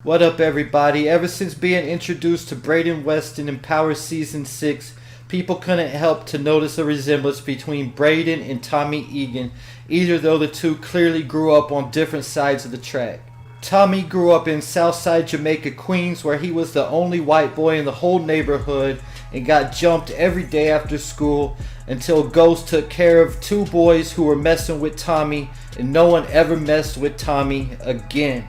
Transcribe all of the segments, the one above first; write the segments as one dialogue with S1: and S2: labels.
S1: What up, everybody? Ever since being introduced to Brayden Weston in Power Season 6, people couldn't help to notice a resemblance between Brayden and Tommy Egan, either though the two clearly grew up on different sides of the track. Tommy grew up in Southside Jamaica, Queens, where he was the only white boy in the whole neighborhood and got jumped every day after school until Ghost took care of two boys who were messing with Tommy, and no one ever messed with Tommy again.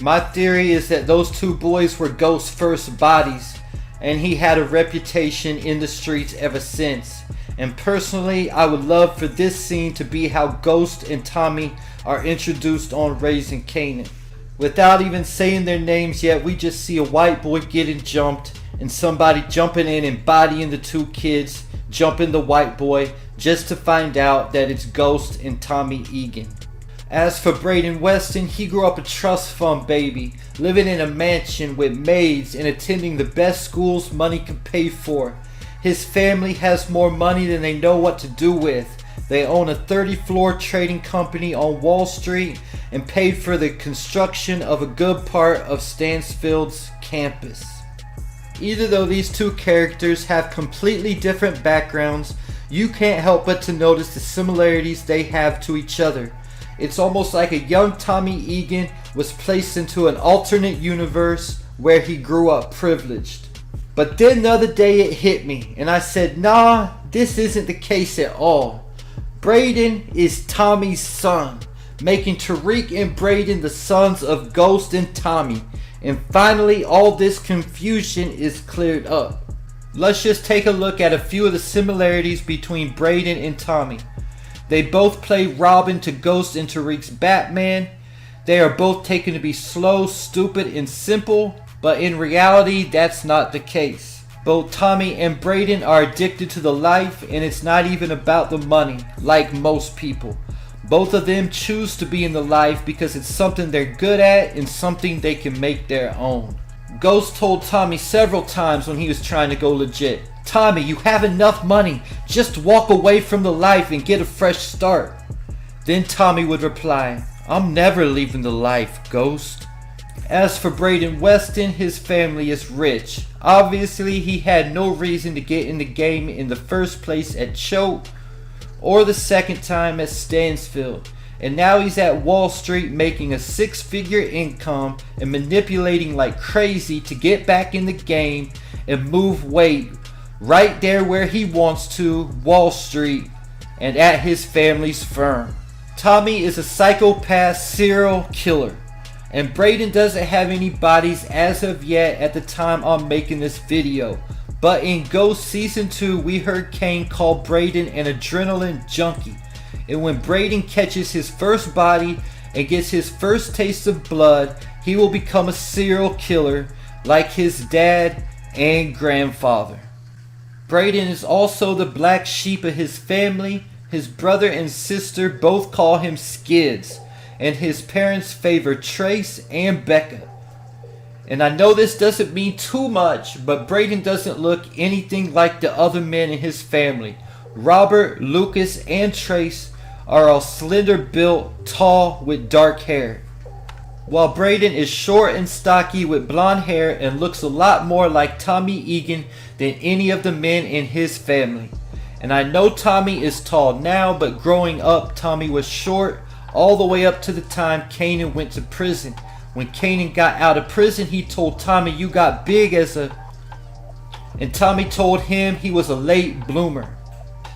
S1: My theory is that those two boys were Ghost's first bodies, and he had a reputation in the streets ever since. And personally, I would love for this scene to be how Ghost and Tommy are introduced on Raising Kanan. Without even saying their names yet, we just see a white boy getting jumped and somebody jumping in and bodying the two kids, jumping the white boy, just to find out that it's Ghost and Tommy Egan. As for Brayden Weston, he grew up a trust fund baby, living in a mansion with maids and attending the best schools money could pay for. His family has more money than they know what to do with. They own a 30-floor trading company on Wall Street and paid for the construction of a good part of Stansfield's campus. Either though these two characters have completely different backgrounds, you can't help but to notice the similarities they have to each other. It's almost like a young Tommy Egan was placed into an alternate universe where he grew up privileged. But then the other day it hit me and I said, nah, this isn't the case at all. Brayden is Tommy's son, making Tariq and Brayden the sons of Ghost and Tommy. And finally all this confusion is cleared up. Let's just take a look at a few of the similarities between Brayden and Tommy. They both play Robin to Ghost and Tariq's Batman. They are both taken to be slow, stupid, and simple, but in reality that's not the case. Both Tommy and Brayden are addicted to the life, and it's not even about the money, like most people. Both of them choose to be in the life because it's something they're good at and something they can make their own. Ghost told Tommy several times when he was trying to go legit, Tommy, you have enough money, just walk away from the life and get a fresh start. Then Tommy would reply, I'm never leaving the life, Ghost. As for Brayden Weston, his family is rich. Obviously he had no reason to get in the game in the first place at Choate or the second time at Stansfield. And now he's at Wall Street making a six-figure income and manipulating like crazy to get back in the game and move weight right there where he wants to, Wall Street, and at his family's firm. Tommy is a psychopath serial killer, and Brayden doesn't have any bodies as of yet at the time I'm making this video. But in Ghost Season 2 we heard Kane call Brayden an adrenaline junkie. And when Brayden catches his first body and gets his first taste of blood, he will become a serial killer like his dad and grandfather. Brayden is also the black sheep of his family. His brother and sister both call him Skids, and his parents favor Trace and Becca. And I know this doesn't mean too much, but Brayden doesn't look anything like the other men in his family. Robert, Lucas, and Trace are all slender built, tall, with dark hair, while Brayden is short and stocky with blonde hair and looks a lot more like Tommy Egan than any of the men in his family. And I know Tommy is tall now, but growing up Tommy was short all the way up to the time Kanan went to prison. When Kanan got out of prison, he told Tommy, you got big as a... And Tommy told him he was a late bloomer.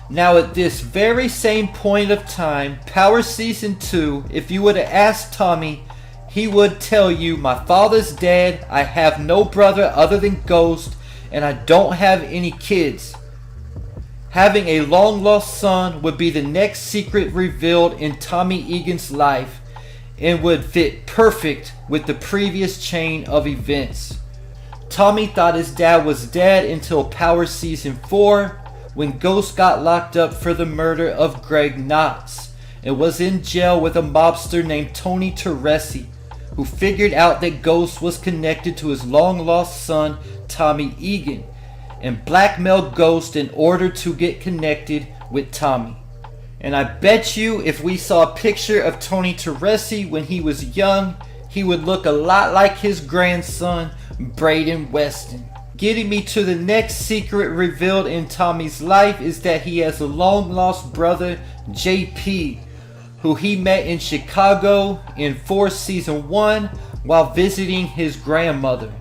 S1: Now at this very same point of time, Power Season 2, if you would have asked Tommy, he would tell you, my father's dead, I have no brother other than Ghost, and I don't have any kids. Having a long lost son would be the next secret revealed in Tommy Egan's life and would fit perfect with the previous chain of events. Tommy thought his dad was dead until Power Season 4 when Ghost got locked up for the murder of Greg Knotts and was in jail with a mobster named Tony Teresi, who figured out that Ghost was connected to his long lost son Tommy Egan and blackmailed Ghost in order to get connected with Tommy. And I bet you if we saw a picture of Tony Teresi when he was young, he would look a lot like his grandson, Brayden Weston. Getting me to the next secret revealed in Tommy's life is that he has a long lost brother, JP, who he met in Chicago in Force Season 1 while visiting his grandmother.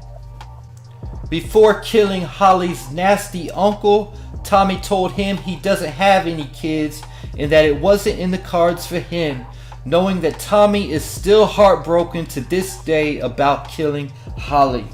S1: Before killing Holly's nasty uncle, Tommy told him he doesn't have any kids and that it wasn't in the cards for him, knowing that Tommy is still heartbroken to this day about killing Holly.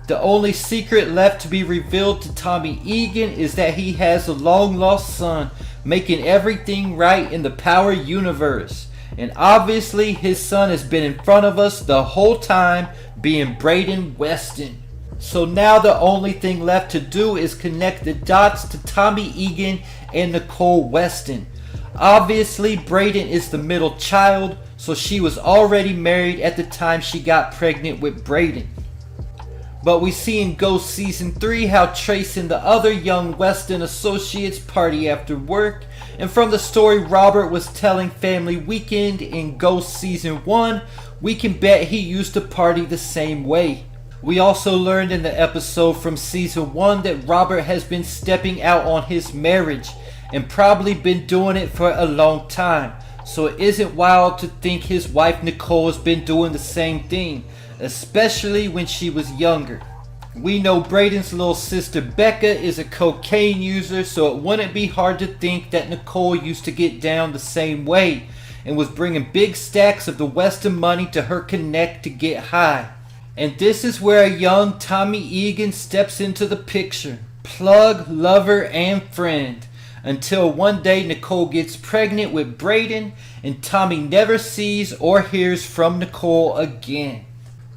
S1: The only secret left to be revealed to Tommy Egan is that he has a long lost son, making everything right in the Power universe. And obviously his son has been in front of us the whole time, being Brayden Weston. So now the only thing left to do is connect the dots to Tommy Egan and Nicole Weston. Obviously Brayden is the middle child, so she was already married at the time she got pregnant with Brayden. But we see in Ghost Season 3 how Trace and the other young Weston associates party after work, and from the story Robert was telling Family Weekend in Ghost Season 1, we can bet he used to party the same way. We also learned in the episode from Season 1 that Robert has been stepping out on his marriage, and probably been doing it for a long time, so it isn't wild to think his wife Nicole has been doing the same thing, especially when she was younger. We know Brayden's little sister Becca is a cocaine user, so it wouldn't be hard to think that Nicole used to get down the same way and was bringing big stacks of the Weston money to her connect to get high. And this is where a young Tommy Egan steps into the picture, plug, lover, and friend, until one day Nicole gets pregnant with Brayden and Tommy never sees or hears from Nicole again.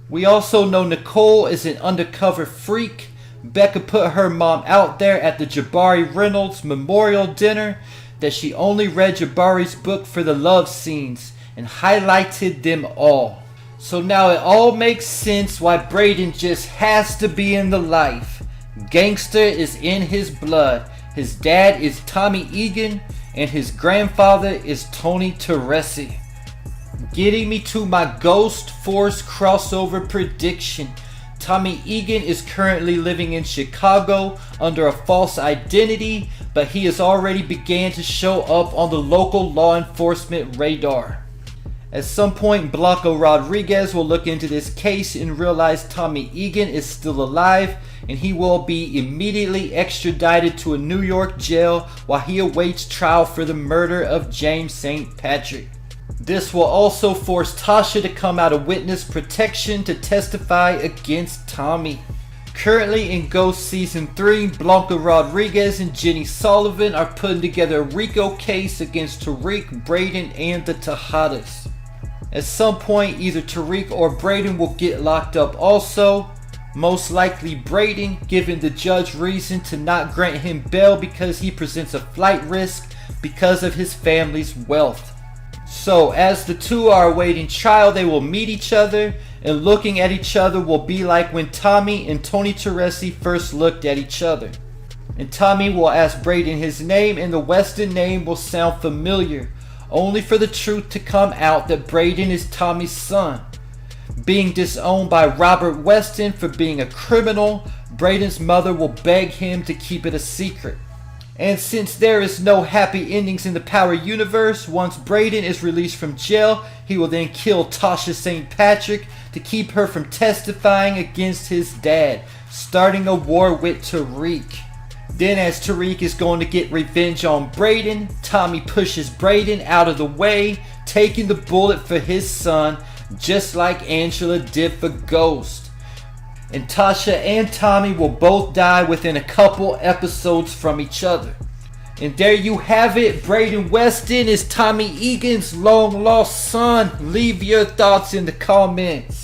S1: We also know Nicole is an undercover freak. Becca put her mom out there at the Jabari Reynolds memorial dinner that she only read Jabari's book for the love scenes and highlighted them all. So now it all makes sense why Brayden just has to be in the life. Gangster is in his blood. His dad is Tommy Egan and his grandfather is Tony Teresi. Getting me to my Ghost Force crossover prediction. Tommy Egan is currently living in Chicago under a false identity, but he has already began to show up on the local law enforcement radar. At some point, Blanca Rodriguez will look into this case and realize Tommy Egan is still alive, and he will be immediately extradited to a New York jail while he awaits trial for the murder of James St. Patrick. This will also force Tasha to come out of witness protection to testify against Tommy. Currently in Ghost Season 3, Blanca Rodriguez and Jenny Sullivan are putting together a RICO case against Tariq, Brayden, and the Tejadas. At some point, either Tariq or Brayden will get locked up also. Most likely Brayden, given the judge reason to not grant him bail because he presents a flight risk because of his family's wealth. So as the two are awaiting trial, they will meet each other, and looking at each other will be like when Tommy and Tony Teresi first looked at each other. And Tommy will ask Brayden his name, and the Weston name will sound familiar, only for the truth to come out that Brayden is Tommy's son. Being disowned by Robert Weston for being a criminal, Brayden's mother will beg him to keep it a secret. And since there is no happy endings in the Power universe, once Brayden is released from jail, he will then kill Tasha St. Patrick to keep her from testifying against his dad, starting a war with Tariq. Then as Tariq is going to get revenge on Brayden, Tommy pushes Brayden out of the way, taking the bullet for his son, just like Angela did for Ghost. And Tasha and Tommy will both die within a couple episodes from each other. And there you have it. Brayden Weston is Tommy Egan's long lost son. Leave your thoughts in the comments.